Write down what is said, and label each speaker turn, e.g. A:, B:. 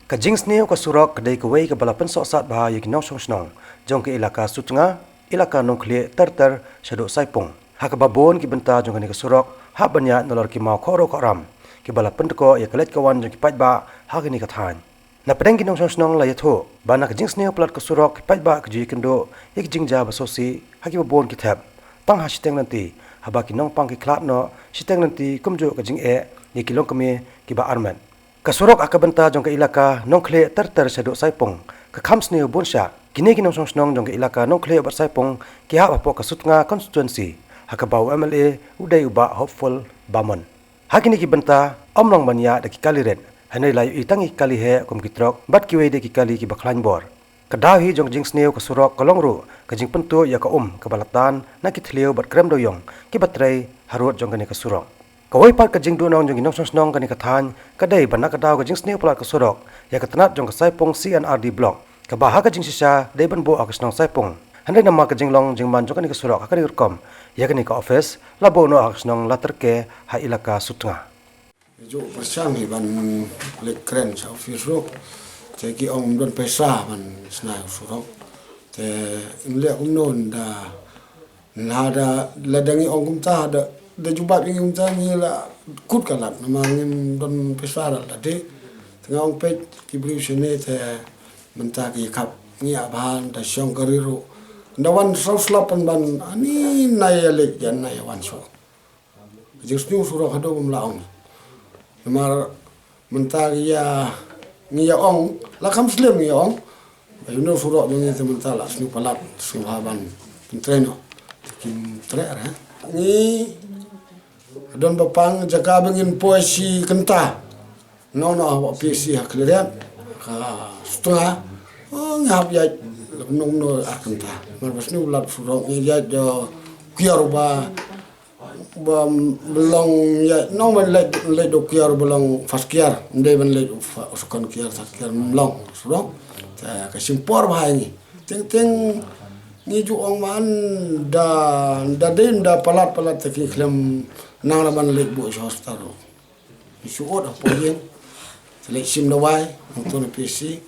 A: Kajing sneo ka surok kedai kawai ke balapan sok sat bahaya ki nong snong jong ke ilaka sutnga ilaka nong khle ter shadok saipong ha ka babon ki benta jong ke surok ha banya nolor ki mau khoro koram ki balapan ko ya kelet kawan jong ki pajba ha ki ka than na pedeng ki nong snong la yatho bana kajing sneo plat ka surok ki pajba ki ji kendo ik jingja basosi ha ki babon ki thap pang ha siteng nanti ha ba ki nong pang ki khlap no siteng nanti kumjo kajing ni kilong kami ki ba armen kasurok akabenta jong ke ilaka nongkhle ter shadok saipong ka khamsne bonsha kine ki nong snong jong ke ilaka nongkhle bar saipong ki ha apo ka sutnga constituency hakabau MLA udai uba hopeful bamon hakini ki benta omlong banya de ki kaliren hanai lai itangi kali he kum ki trok bat ki we de ki kali ki bakhlain bor kadahi jong jing sneu kasurok kolongru ka jing pentu ya ka kebalatan na ki thleu bat krem doyong ki batrai harut jong kane kasurok kawai pat ka jing dunong jong nong snong kani kathan kadai bana ka daw ka jing sneu plat ka surok ya ka tanat jong ka saipong CNRD block ka baha ka jing sisa dei ban bo ak snong saipong handai nama ka jing long jing man jong kani ka surok ka urkom ya kani ka office labo no ak snong laterke ha ilaka sutnga
B: jo persang ban lek kren sa office ro te ki ong don pesa ban snai surok te le non da nada ladangi ong kumta da jubat ni umta ni la kut kalat nama ngim don pesara la de tengah ong pet ki bri sene te menta ki kap ni aban da syong kariru da wan slapan ban ani nai le jan nai wan so just ni sura hado mlaong nama menta ya ni ya ong la kam slim ni ong you know sura ni te menta la snu palat suhaban pentreno kim trer ni don bapang jaga bengin poesi kenta no awak PC hakliat ka setengah ngap ya nong no akenta mas ni ulat surong ya jo kiar ba belong ya no ban le do kiar belong fas kiar ndai ban le sukon kiar fas kiar belong surong ka simpor ba ni teng ni ju ong man da den da palat teknik klem nang laman lek bu hostaro isu oda poyen selek sim dawai untuk PC